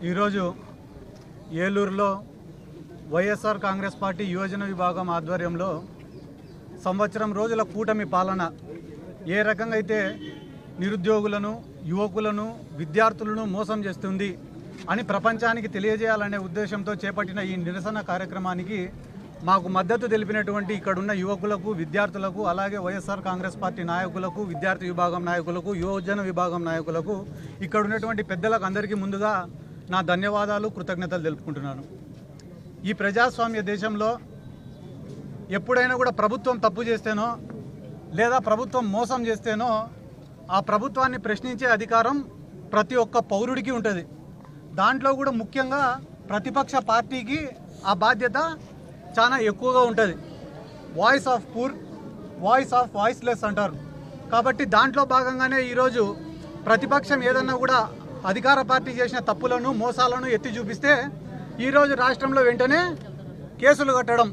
ఈరోజు ఏలూరులో వైఎస్ఆర్ కాంగ్రెస్ పార్టీ యువజన విభాగం ఆధ్వర్యంలో సంవత్సరం రోజుల కూటమి పాలన ఏ రకంగా అయితే నిరుద్యోగులను, యువకులను, విద్యార్థులను మోసం చేస్తుంది అని ప్రపంచానికి తెలియజేయాలనే ఉద్దేశంతో చేపట్టిన ఈ నిరసన కార్యక్రమానికి మాకు మద్దతు తెలిపినటువంటి ఇక్కడున్న యువకులకు, విద్యార్థులకు, అలాగే వైఎస్ఆర్ కాంగ్రెస్ పార్టీ నాయకులకు, విద్యార్థి విభాగం నాయకులకు, యువజన విభాగం నాయకులకు, ఇక్కడ ఉన్నటువంటి పెద్దలకు అందరికీ ముందుగా నా ధన్యవాదాలు, కృతజ్ఞతలు తెలుపుకుంటున్నాను. ఈ ప్రజాస్వామ్య దేశంలో ఎప్పుడైనా కూడా ప్రభుత్వం తప్పు చేస్తేనో లేదా ప్రభుత్వం మోసం చేస్తేనో ఆ ప్రభుత్వాన్ని ప్రశ్నించే అధికారం ప్రతి ఒక్క పౌరుడికి ఉంటుంది. దాంట్లో కూడా ముఖ్యంగా ప్రతిపక్ష పార్టీకి ఆ బాధ్యత చాలా ఎక్కువగా ఉంటుంది. Voice of poor, voice of voiceless అంటారు. కాబట్టి దాంట్లో భాగంగానే ఈరోజు ప్రతిపక్షం ఏదన్నా కూడా అధికార పార్టీ చేసిన తప్పులను, మోసాలను ఎత్తి చూపిస్తే ఈరోజు రాష్ట్రంలో వెంటనే కేసులు కట్టడం,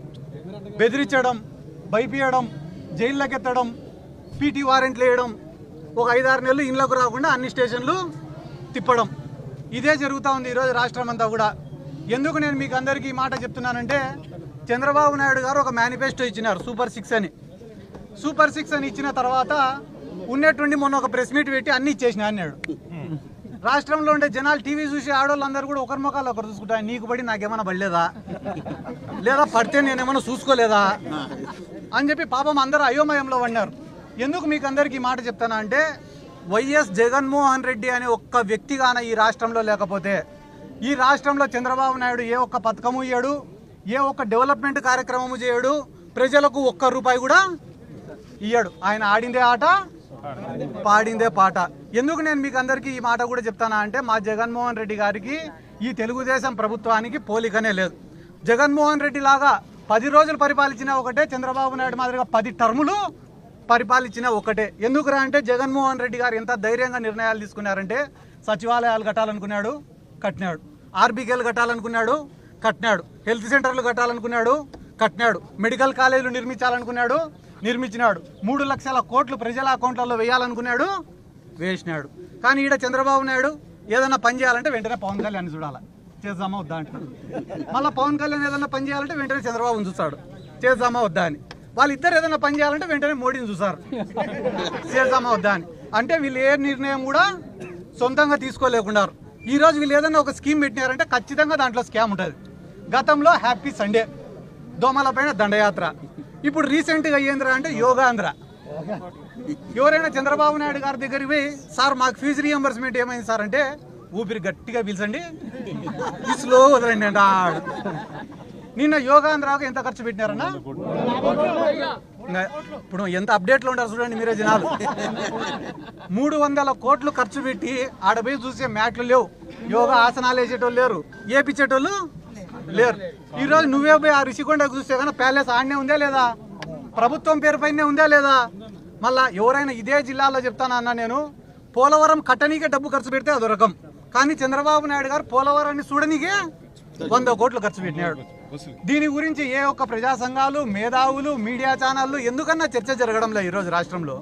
బెదిరించడం, భయపీయడం, జైల్లోకి ఎత్తడం, పీటీ వారెంట్లు వేయడం, ఒక 5-6 నెలలు ఇళ్లకు రాకుండా అన్ని స్టేషన్లు తిప్పడం, ఇదే జరుగుతూ ఉంది ఈరోజు రాష్ట్రం అంతా కూడా. ఎందుకు నేను మీకు అందరికీ ఈ మాట చెప్తున్నానంటే, చంద్రబాబు నాయుడు గారు ఒక మేనిఫెస్టో ఇచ్చినారు, సూపర్ 6 అని. సూపర్ 6 అని ఇచ్చిన తర్వాత ఉన్నట్టుండి మొన్న ఒక ప్రెస్ మీట్ పెట్టి అన్ని ఇచ్చేసిన అన్నాడు. రాష్ట్రంలో ఉండే జనాలు టీవీ చూసి ఆడవాళ్ళందరూ కూడా ఒకరి ముఖాలు ఒకరు చూసుకుంటారు. నీకు పడి నాకేమైనా పడలేదా, లేదా పడితే నేనేమైనా చూసుకోలేదా అని చెప్పి పాపం అందరూ అయోమయంలో పడినారు. ఎందుకు మీకు అందరికీ ఈ మాట చెప్తానా అంటే, వైఎస్ జగన్మోహన్ రెడ్డి అనే ఒక్క వ్యక్తిగాన ఈ రాష్ట్రంలో లేకపోతే, ఈ రాష్ట్రంలో చంద్రబాబు నాయుడు ఏ ఒక్క పథకము ఇయ్యాడు, ఏ ఒక్క డెవలప్మెంట్ కార్యక్రమము చేయడు, ప్రజలకు ఒక్క రూపాయి కూడా ఇయ్యాడు. ఆయన ఆడిందే ఆట, పాడిందే పాట. ఎందుకు నేను మీకు అందరికీ ఈ మాట కూడా చెప్తానా అంటే, మా జగన్మోహన్ రెడ్డి గారికి ఈ తెలుగుదేశం ప్రభుత్వానికి పోలికనే లేదు. జగన్మోహన్ రెడ్డి లాగా 10 రోజులు పరిపాలించినా ఒకటే, చంద్రబాబు నాయుడు మాదిరిగా 10 టర్ములు పరిపాలించిన ఒకటే. ఎందుకురా అంటే, జగన్మోహన్ రెడ్డి గారు ఎంత ధైర్యంగా నిర్ణయాలు తీసుకున్నారంటే, సచివాలయాలు కట్టాలనుకున్నాడు, కట్టినాడు. ఆర్బీకేలు కట్టాలనుకున్నాడు, కట్టినాడు. హెల్త్ సెంటర్లు కట్టాలనుకున్నాడు, కట్టినాడు. మెడికల్ కాలేజీలు నిర్మించాలనుకున్నాడు, నిర్మించినాడు. 3 లక్షల కోట్లు ప్రజల అకౌంట్లలో వేయాలనుకున్నాడు, వేసినాడు. కానీ ఈడ చంద్రబాబు నాయుడు ఏదైనా పని చేయాలంటే వెంటనే పవన్ కళ్యాణ్ చూడాలి, చేద్దామా వద్దా అంటాడు. మళ్ళీ పవన్ కళ్యాణ్ ఏదైనా పని చేయాలంటే వెంటనే చంద్రబాబుని చూస్తాడు, చేద్దామా వద్దా అని. వాళ్ళిద్దరు ఏదైనా పని చేయాలంటే వెంటనే మోడీని చూసారు, చేద్దామా వద్దా అని. అంటే వీళ్ళు ఏ నిర్ణయం కూడా సొంతంగా తీసుకోలేకున్నారు. ఈరోజు వీళ్ళు ఏదైనా ఒక స్కీమ్ పెట్టినారంటే ఖచ్చితంగా దాంట్లో స్కామ్ ఉంటుంది. గతంలో హ్యాపీ సండే, దోమల పైన దండయాత్ర, ఇప్పుడు రీసెంట్గా అయ్యేంద్రా అంటే యోగాంధ్ర. ఎవరైనా చంద్రబాబు నాయుడు గారి దగ్గరికి పోయి, సార్ మాకు ఫీజు రీఎంబర్స్మెంట్ ఏమైంది సార్ అంటే, ఊపిరి గట్టిగా పీల్చండి, స్లో వదలండి అంట. నిన్న యోగాంధ్రాకు ఎంత ఖర్చు పెట్టినారన్నా, ఇప్పుడు ఎంత అప్డేట్లో ఉంటారు చూడండి మీరే జనాలు. 300 కోట్లు ఖర్చు పెట్టి ఆడపోయి చూసే మ్యాట్లు లేవు, యోగా ఆసనాలు వేసేటోళ్ళు లేరు, ఏపిచ్చేటోళ్ళు లేరు. ఈరోజు నువ్వే పోయి ఆ రిషికొండకు చూస్తే కానీ ప్యాలెస్ ఆడనే ఉందా లేదా, ప్రభుత్వం పేరు పైనే ఉందా లేదా. మళ్ళా ఎవరైనా ఇదే జిల్లాలో చెప్తానన్నా నేను, పోలవరం కట్టనీకే డబ్బు ఖర్చు పెడితే అదో రకం, కానీ చంద్రబాబు నాయుడు గారు పోలవరాన్ని చూడనీకే 100 కోట్లు ఖర్చు పెట్టినాడు. దీని గురించి ఏ ఒక్క ప్రజా సంఘాలు, మేధావులు, మీడియా ఛానళ్ళు ఎందుకన్నా చర్చ జరగడంలో ఈరోజు రాష్ట్రంలో.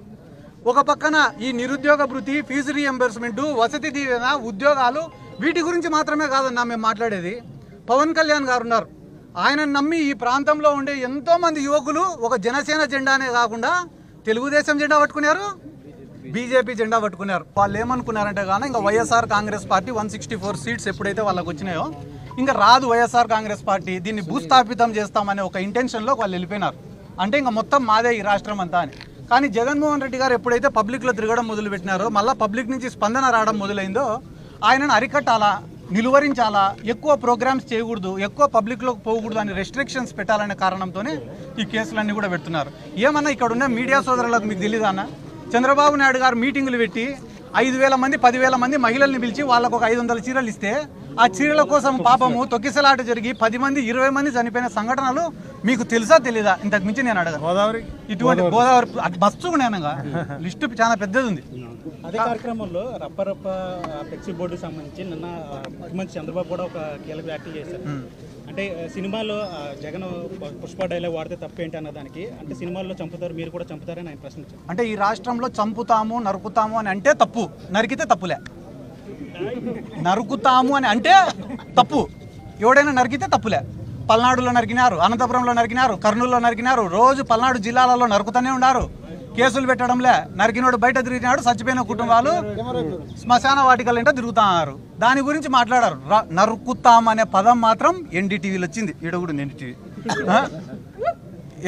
ఒక పక్కన ఈ నిరుద్యోగ భృతి, ఫీజు రీఎంబర్స్మెంటు, వసతి దీవెన, ఉద్యోగాలు, వీటి గురించి మాత్రమే కాదన్నా మేము మాట్లాడేది. పవన్ కళ్యాణ్ గారు ఉన్నారు, ఆయన నమ్మి ఈ ప్రాంతంలో ఉండే ఎంతోమంది యువకులు ఒక జనసేన జెండానే కాకుండా తెలుగుదేశం జెండా పట్టుకున్నారు, బీజేపీ జెండా పట్టుకున్నారు. వాళ్ళు ఏమనుకున్నారంటే కానీ, ఇంకా వైఎస్ఆర్ కాంగ్రెస్ పార్టీ 164 సీట్స్ ఎప్పుడైతే వాళ్ళకి వచ్చినాయో ఇంకా రాదు వైఎస్ఆర్ కాంగ్రెస్ పార్టీ, దీన్ని భూస్థాపితం చేస్తామనే ఒక ఇంటెన్షన్లో వాళ్ళు వెళ్ళిపోయినారు. అంటే ఇంకా మొత్తం మాదే ఈ రాష్ట్రం అంతా అని. కానీ జగన్మోహన్ రెడ్డి గారు ఎప్పుడైతే పబ్లిక్లో తిరగడం మొదలుపెట్టినారో, మళ్ళీ పబ్లిక్ నుంచి స్పందన రావడం మొదలైందో, ఆయనను అరికట్టాలా, నిలువరించాలా, ఎక్కువ ప్రోగ్రామ్స్ చేయకూడదు, ఎక్కువ పబ్లిక్లోకి పోకూడదు అని రెస్ట్రిక్షన్స్ పెట్టాలనే కారణంతోనే ఈ కేసులన్నీ కూడా పెడుతున్నారు. ఏమన్నా ఇక్కడ ఉన్న మీడియా సోదరులకు మీకు తెలీదా అన్న, చంద్రబాబు నాయుడు గారు మీటింగులు పెట్టి 5,000 మంది 10,000 మంది మహిళల్ని పిలిచి వాళ్ళకు ఒక 500 చీరలు ఇస్తే, ఆ చీరల కోసం పాపము తొక్కిసలాట జరిగి 10 మంది 20 మంది చనిపోయిన సంఘటనలు మీకు తెలుసా తెలీదా? ఇంతకు మించి నేను అడగను. గోదావరి, ఇటువంటి గోదావరి మస్తు నేనగా లిస్టు చాలా పెద్దది ఉంది. అదే కార్యక్రమంలో రప్పరప్ప ఫ్లెక్సీ బోర్డుకి సంబంధించి నిన్న ముఖ్యమంత్రి చంద్రబాబు కూడా ఒక కీలక వ్యాఖ్యలు చేశారు. అంటే సినిమాలో జగన్ పుష్ప డైలాగ్ వాడితే తప్పేంటి అన్న దానికి, అంటే సినిమాల్లో చంపుతారు, మీరు కూడా చంపుతారని ఆయన ప్రశ్నించారు. అంటే ఈ రాష్ట్రంలో చంపుతాము, నరుకుతాము అని అంటే తప్పు, నరికితే తప్పులే. నరుకుతాము అని అంటే తప్పు. ఎవడైనా నరికితే తప్పులే. పల్నాడులో నరికినారు, అనంతపురంలో నరికినారు, కర్నూలులో నరికినారు. రోజు పల్నాడు జిల్లాలలో నరుకుతూనే ఉన్నారు. కేసులు పెట్టడంలే. నరికినోడు బయట తిరిగినాడు, చచ్చిపోయిన కుటుంబాలు శ్మశాన వాటికలంటే తిరుగుతున్నారు. దాని గురించి మాట్లాడారు. నరుకుతామనే పదం మాత్రం ఎన్డీటీవీలో వచ్చింది. ఈడగుడు ఎన్డీటీవీ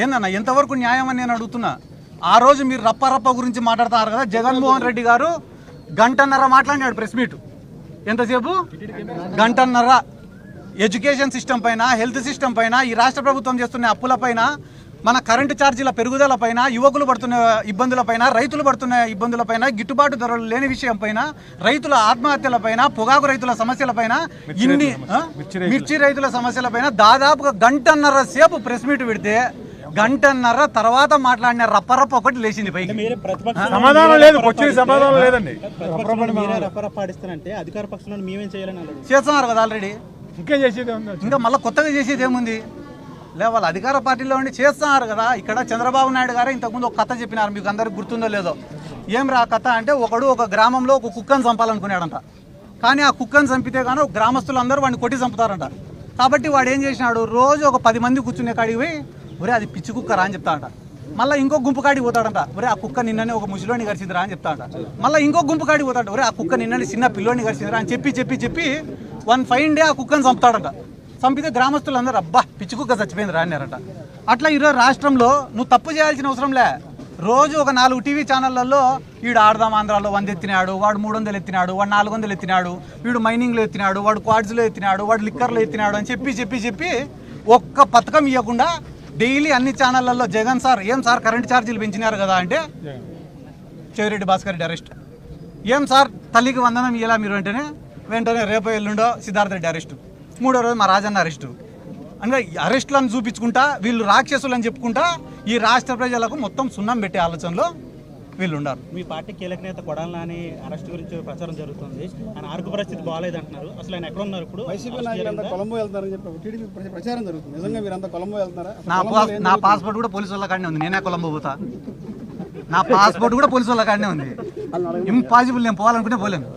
ఏందన్నా ఎంతవరకు న్యాయం అని నేను అడుగుతున్నా. ఆ రోజు మీరు రప్ప గురించి మాట్లాడుతున్నారు కదా. జగన్మోహన్ రెడ్డి గారు గంటన్నర మాట్లాడినాడు ప్రెస్ మీట్. ఎంతసేపు? గంటన్నర. ఎడ్యుకేషన్ సిస్టమ్ పైన, హెల్త్ సిస్టమ్ పైన, ఈ రాష్ట్ర ప్రభుత్వం చేస్తున్న అప్పుల పైన, మన కరెంటు ఛార్జీల పెరుగుదల పైన, యువకులు పడుతున్న ఇబ్బందుల పైన, రైతులు పడుతున్న ఇబ్బందుల పైన, గిట్టుబాటు ధరలు లేని విషయం పైన, రైతుల ఆత్మహత్యల పైన, పొగాకు రైతుల సమస్యల పైన, మిర్చి రైతుల సమస్యల పైన దాదాపుగా గంటన్నర సేపు ప్రెస్ మీట్ పెడితే గంటన్నర తర్వాత మాట్లాడిన రప్పరప్ప ఒకటి లేచింది పైకి. సమాధానం లేదు, సమాధానం లేదండి. అధికార పక్షంలో మేమేం చేయాలని చేస్తున్నారు కదా ఆల్రెడీ. ఇంకేం చేసేది ఉంది? ఇంకా మళ్ళీ కొత్తగా చేసేది ఏముంది? వాళ్ళ అధికార పార్టీలో ఉండి చేస్తున్నారు కదా. ఇక్కడ చంద్రబాబు నాయుడు గారు ఇంతకుముందు ఒక కథ చెప్పినారు, మీకు అందరికి గుర్తుందో లేదో. ఏం రా కథ అంటే, ఒక గ్రామంలో ఒక కుక్కను చంపాలనుకున్నాడంట. కానీ ఆ కుక్కను చంపితే కానీ గ్రామస్తులందరూ వాడిని కొట్టి చంపుతారంట. కాబట్టి వాడు ఏం చేసినాడు, రోజు ఒక 10 మంది కూర్చునే కాడికి పోయి, ఒరే అది పిచ్చి కుక్కరా అని చెప్తాడంట. మళ్ళీ ఇంకో గుంపు కాడికి పోతాడంట, ఒరే ఆ కుక్క నిన్ననే ఒక ముసలోని గడిచిందిరా అని చెప్తాడంట. మళ్ళీ ఇంకో గుంపు కాడికి పోతాడు, ఒరే ఆ కుక్క నిన్ననే చిన్న పిల్లోని గడిచిందిరా అని చెప్పి వన్ ఫైన్ డే ఆ కుక్కను చంపుతాడంట. చంపితే గ్రామస్తులందరూ అబ్బా పిచ్చి కుక్క చచ్చిపోయింది రా అన్నారట. అట్లా ఈరోజు రాష్ట్రంలో నువ్వు తప్పు చేయాల్సిన అవసరంలే. రోజు ఒక 4 టీవీ ఛానళ్లలో వీడు ఆడదాం ఆంధ్రాలో 100 ఎత్తినాడు, వాడు 300 ఎత్తినాడు, వాడు 400 ఎత్తినాడు, వీడు మైనింగ్లో ఎత్తినాడు, వాడు క్వాడ్స్లో ఎత్తినాడు, వాడు లిక్కర్లో ఎత్తినాడు అని చెప్పి ఒక్క పథకం ఇవ్వకుండా డైలీ అన్ని ఛానళ్లలో జగన్ సార్ ఏం సార్ కరెంట్ ఛార్జీలు పెంచినారు కదా అంటే చెవిరెడ్డి భాస్కర్ రెడ్డి అరెస్ట్. ఏం సార్ తల్లికి వందనం ఇయ్యాలా మీరు వెంటనే రేపు ఎల్లుండో సిద్ధార్థ రెడ్డి అరెస్టు. 3వ రోజు మా రాజన్న అరెస్టు. అంటే అరెస్టులను చూపించుకుంటా వీళ్ళు రాక్షసులు అని చెప్పుకుంటా ఈ రాష్ట్ర ప్రజలకు మొత్తం సున్నం పెట్టే ఆలోచనలో వీళ్ళు ఉన్నారు. మీ పార్టీ కీలక నేత కొడాలి నాని అరెస్ట్ గురించి ప్రచారం జరుగుతుంది. ఆయన ఆరోగ్య పరిస్థితి బాగాలేదు అంటున్నారు. అసలు ఆయన ఎక్కడ ఉన్నారు ఇప్పుడు? కొలంబో వెళ్తారని చెప్పి టీడీపీ ప్రచారం జరుగుతుంది. నిజంగా మీరంతా కొలంబో వెళ్తారా? నా పాస్పోర్ట్ కూడా పోలీసు వాళ్ళ కాడనే ఉంది. నేనే కొలంబో పోతా. నా పాస్పోర్ట్ కూడా పోలీసు వాళ్ళ కాడనే ఉంది. ఇంపాసిబుల్. నేను పోవాలనుకుంటే పోలేను.